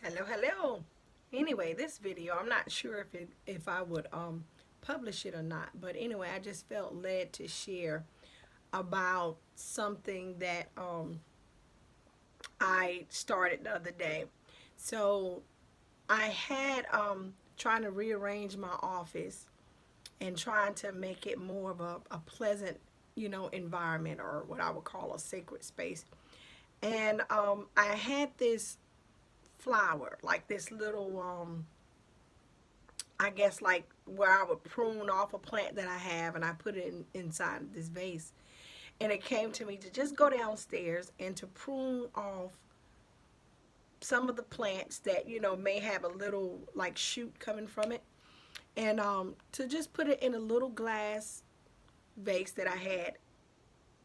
Hello, hello. Anyway, this video, I'm not sure if I would publish it or not, but anyway, I just felt led to share about something that I started the other day. So I had trying to rearrange my office and trying to make it more of a pleasant, environment, or what I would call a sacred space. And I had this flower, like this little I guess like where I would prune off a plant that I have, and I put it inside this vase. And it came to me to just go downstairs and to prune off some of the plants that may have a little like shoot coming from it, and to just put it in a little glass vase that I had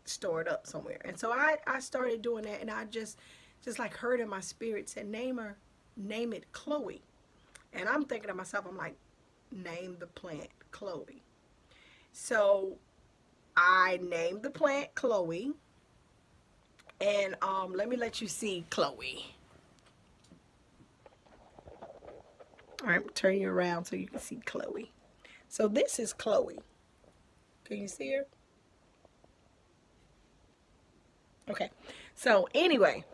stored up somewhere. And so I started doing that, and I just like heard in my spirit said, name it Chloe. And I'm thinking to myself, I'm like, name the plant Chloe. So I named the plant Chloe, and let me let you see Chloe. All right, turn you around so you can see Chloe. So this is Chloe. Can you see her? Okay. So anyway,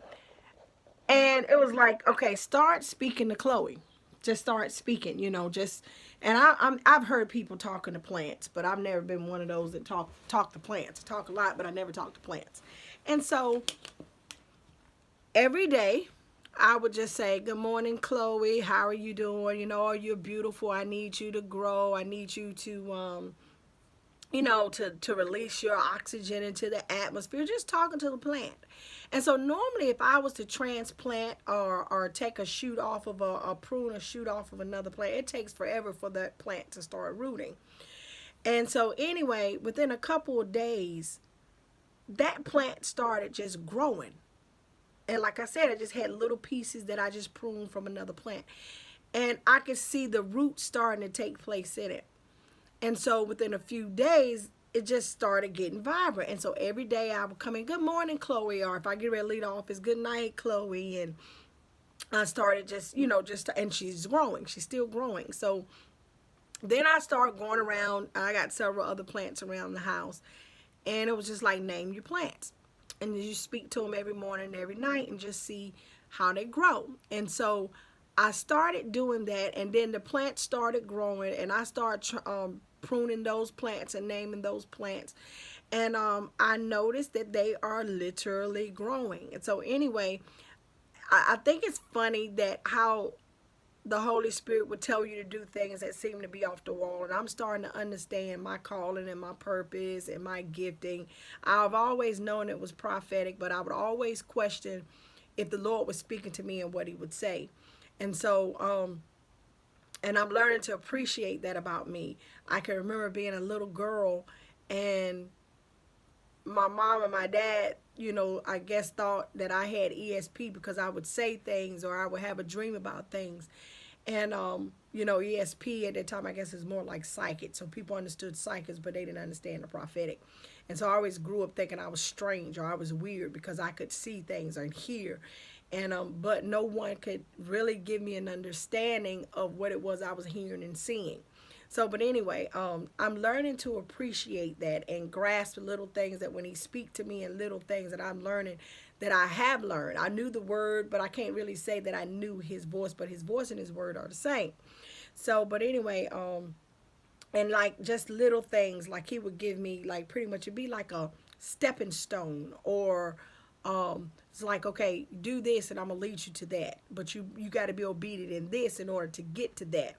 and it was like, okay, start speaking to Chloe. Just start speaking, just, and I've heard people talking to plants, but I've never been one of those that talk to plants. I talk a lot, but I never talk to plants. And so every day I would just say, good morning, Chloe. How are you doing? You're beautiful. I need you to grow. I need you to to release your oxygen into the atmosphere, just talking to the plant. And so normally if I was to transplant or take a shoot off of a prune, a shoot off of another plant, it takes forever for that plant to start rooting. And so anyway, within a couple of days, that plant started just growing. And like I said, I just had little pieces that I just pruned from another plant. And I could see the roots starting to take place in it. And so within a few days, it just started getting vibrant. And so every day I would come in, good morning, Chloe. Or if I get ready to lead off, it's good night, Chloe. And I started and she's growing. She's still growing. So then I started going around. I got several other plants around the house. And it was just like, name your plants. And you speak to them every morning and every night and just see how they grow. And so I started doing that, and then the plants started growing, and I started pruning those plants and naming those plants. And I noticed that they are literally growing. And so anyway, I think it's funny that how the Holy Spirit would tell you to do things that seem to be off the wall. And I'm starting to understand my calling and my purpose and my gifting. I've always known it was prophetic, but I would always question if the Lord was speaking to me and what he would say. And so, and I'm learning to appreciate that about me. I can remember being a little girl, and my mom and my dad, I guess thought that I had ESP because I would say things or I would have a dream about things. And, ESP at that time, I guess, is more like psychic. So people understood psychics, but they didn't understand the prophetic. And so I always grew up thinking I was strange or I was weird because I could see things and hear. And, but no one could really give me an understanding of what it was I was hearing and seeing. So, but anyway, I'm learning to appreciate that and grasp the little things that when he speak to me and little things that I'm learning that I have learned. I knew the word, but I can't really say that I knew his voice, but his voice and his word are the same. So, but anyway, and like just little things like he would give me, like pretty much it'd be like a stepping stone, or it's like, okay, do this and I'm gonna lead you to that, but you got to be obedient in this in order to get to that.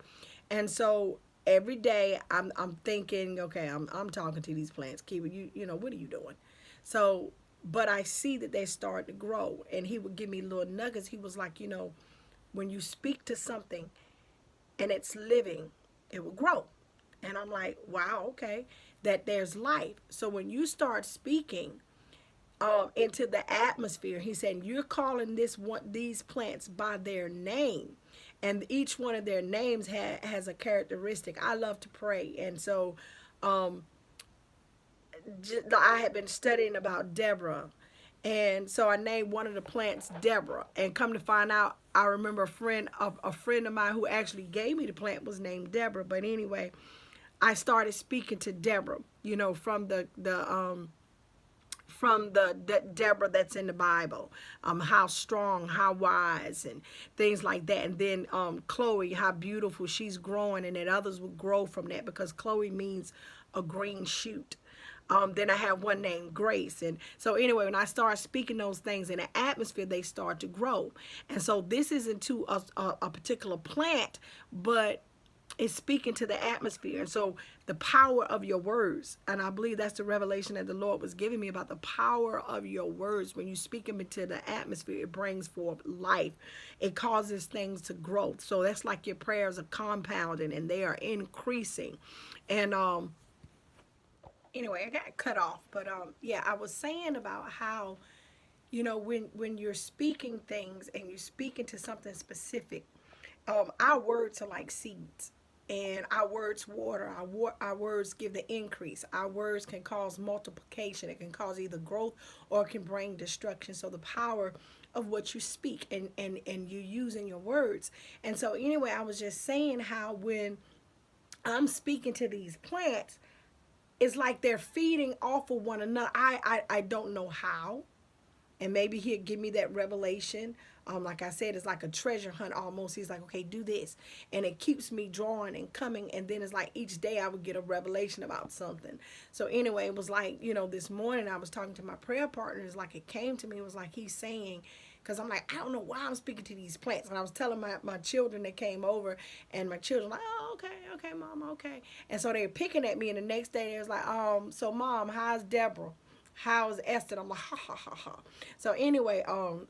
And so every day I'm thinking, okay, I'm talking to these plants, Kiva, what are you doing? So, but I see that they start to grow, and he would give me little nuggets. He was like, when you speak to something and it's living, it will grow. And I'm like, wow, okay, that there's life. So when you start speaking into the atmosphere, he said, you're calling these plants by their name. And each one of their names has a characteristic. I love to pray. And so I had been studying about Deborah, And so I named one of the plants Deborah. And come to find out, I remember a friend of mine who actually gave me the plant was named Deborah. But anyway, I started speaking to Deborah, from the Deborah that's in the Bible, how strong, how wise, and things like that. And then Chloe, how beautiful she's growing, and that others will grow from that, because Chloe means a green shoot. Then I have one named Grace. And so anyway, when I start speaking those things in the atmosphere, they start to grow. And so this isn't to a particular plant, but it's speaking to the atmosphere. And so the power of your words, and I believe that's the revelation that the Lord was giving me about the power of your words. When you speak them into the atmosphere, it brings forth life. It causes things to grow. So that's like your prayers are compounding and they are increasing. And anyway, I got cut off, but yeah, I was saying about how, when you're speaking things and you're speaking to something specific, our words are like seeds, and our words water. Our words give the increase. Our words can cause multiplication. It can cause either growth or it can bring destruction. So the power of what you speak and you use in your words. And so anyway, I was just saying how when I'm speaking to these plants, it's like they're feeding off of one another. I don't know how, and maybe he'll give me that revelation. Like I said, it's like a treasure hunt almost. He's like, okay, do this, and it keeps me drawing and coming. And then it's like each day I would get a revelation about something. So anyway, it was like, this morning I was talking to my prayer partner. It's like it came to me. It was like he's saying, because I'm like, I don't know why I'm speaking to these plants. And I was telling my children that came over, and my children were like, oh, okay, mom, okay. And so they were picking at me, and the next day they was like, so mom, how's Deborah? How's Esther? And I'm like, ha ha ha ha. So anyway,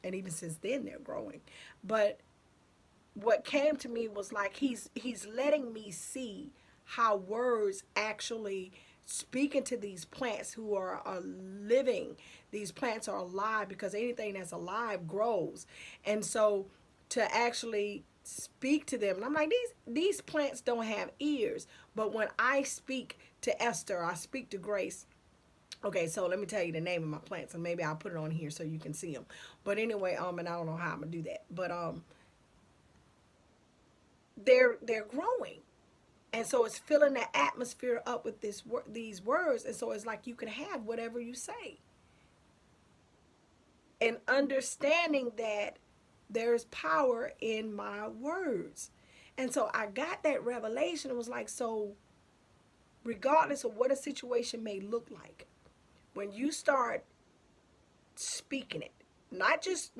and even since then they're growing. But what came to me was like he's letting me see how words actually speaking to these plants who are living. These plants are alive, because anything that's alive grows. And so to actually speak to them, and I'm like, these plants don't have ears, but when I speak to Esther, I speak to Grace. Okay, so let me tell you the name of my plants, and maybe I'll put it on here so you can see them. But anyway, and I don't know how I'm gonna do that, but they're growing, and so it's filling the atmosphere up with these words, and so it's like you can have whatever you say, and understanding that there's power in my words. And so I got that revelation. It was like, so regardless of what a situation may look like, when you start speaking it, not just,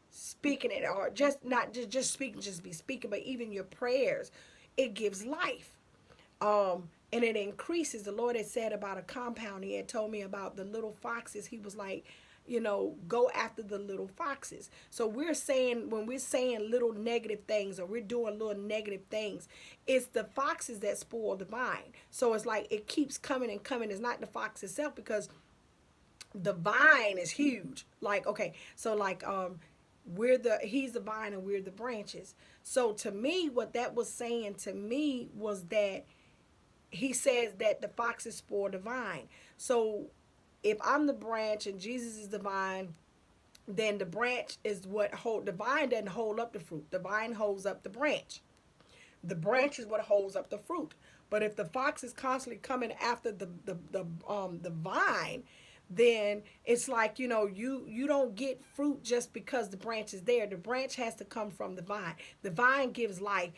speaking it, or just not just speaking, just be speaking, but even your prayers, it gives life. And it increases. The Lord had said about a compound. He had told me about the little foxes. He was like, go after the little foxes. So we're saying, when we're saying little negative things, or we're doing little negative things, it's the foxes that spoil the vine. So it's like it keeps coming and coming. It's not the fox itself, because the vine is huge. Like, okay, so like he's the vine and we're the branches. So to me, what that was saying to me was that he says that the foxes spoil the vine. So if I'm the branch and Jesus is the vine, then the branch is the vine doesn't hold up the fruit. The vine holds up the branch. The branch is what holds up the fruit. But if the fox is constantly coming after the vine, then it's like, you don't get fruit just because the branch is there. The branch has to come from the vine. The vine gives life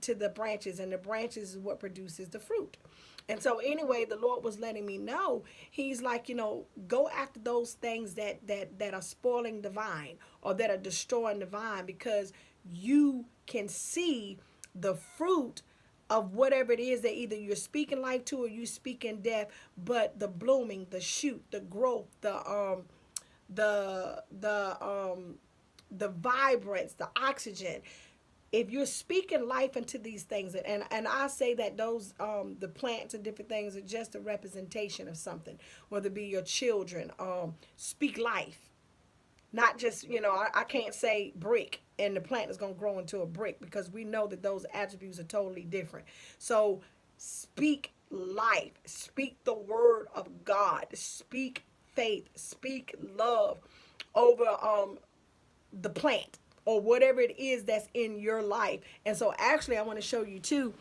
to the branches, and the branches is what produces the fruit. And so anyway, the Lord was letting me know, he's like, go after those things that are spoiling the vine, or that are destroying the vine, because you can see the fruit of whatever it is that either you're speaking life to or you speaking death. But the blooming, the shoot, the growth, the vibrance, the oxygen, if you're speaking life into these things, and I say that those the plants and different things are just a representation of something, whether it be your children, speak life. Not just, I can't say brick and the plant is going to grow into a brick, because we know that those attributes are totally different. So speak life, speak the word of God, speak faith, speak love over the plant or whatever it is that's in your life. And so actually I want to show you too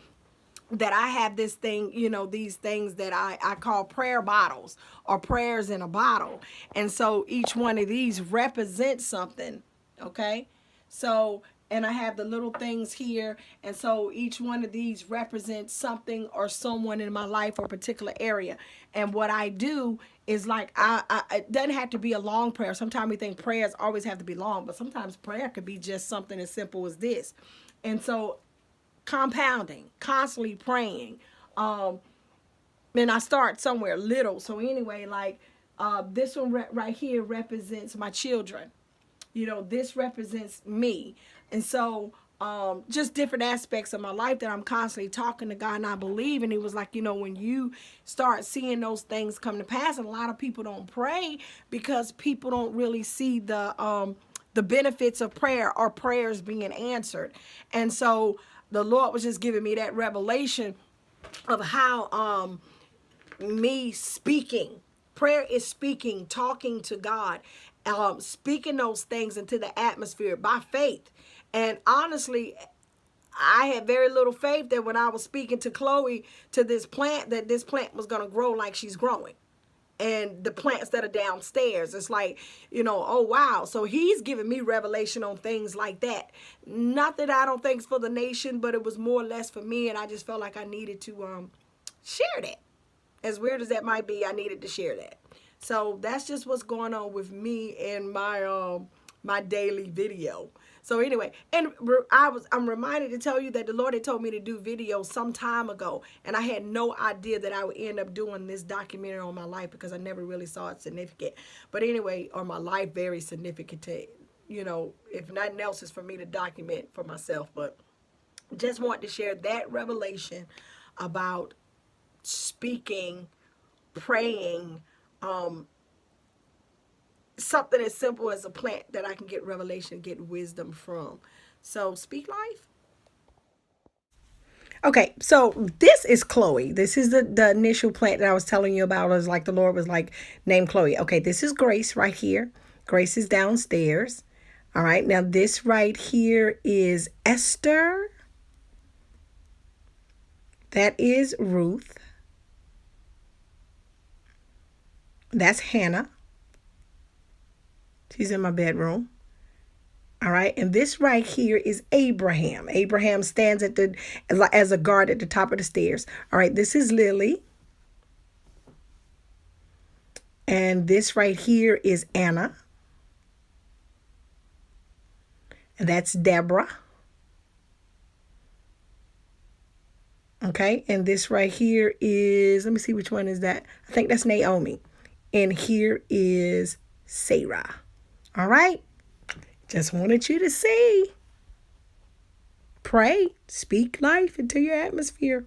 that I have this thing, these things that I call prayer bottles or prayers in a bottle. And so each one of these represents something. Okay. So, and I have the little things here. And so each one of these represents something or someone in my life or a particular area. And what I do is like, it doesn't have to be a long prayer. Sometimes we think prayers always have to be long, but sometimes prayer could be just something as simple as this. And so compounding, constantly praying. And I start somewhere little. So anyway, like this one right here represents my children. This represents me. And so just different aspects of my life that I'm constantly talking to God and I believe. And it was like, when you start seeing those things come to pass, and a lot of people don't pray because people don't really see the benefits of prayer or prayers being answered. And so the Lord was just giving me that revelation of how me speaking, prayer is speaking, talking to God, speaking those things into the atmosphere by faith. And honestly, I had very little faith that when I was speaking to Chloe, to this plant, that this plant was going to grow like she's growing. And the plants that are downstairs, it's like, oh wow. So he's giving me revelation on things like that. Not that I don't think it's for the nation, but it was more or less for me. And I just felt like I needed to share that. As weird as that might be, I needed to share that. So that's just what's going on with me and my my daily video. So anyway, and I'm reminded to tell you that the Lord had told me to do videos some time ago, and I had no idea that I would end up doing this documentary on my life because I never really saw it significant. But anyway, on my life, very significant to, if nothing else, is for me to document for myself. But just want to share that revelation about speaking, praying, something as simple as a plant that I can get revelation, get wisdom from. So speak life. Okay, so this is Chloe. This is the initial plant that I was telling you about. It was like the Lord was like, name Chloe. Okay, this is Grace right here. Grace is downstairs. All right, now this right here is Esther. That is Ruth. That's Hannah. She's in my bedroom. All right. And this right here is Abraham. Abraham stands as a guard at the top of the stairs. All right. This is Lily. And this right here is Anna. And that's Deborah. Okay. And this right here is, let me see which one is that. I think that's Naomi. And here is Sarah. All right. Just wanted you to see. Pray, speak life into your atmosphere.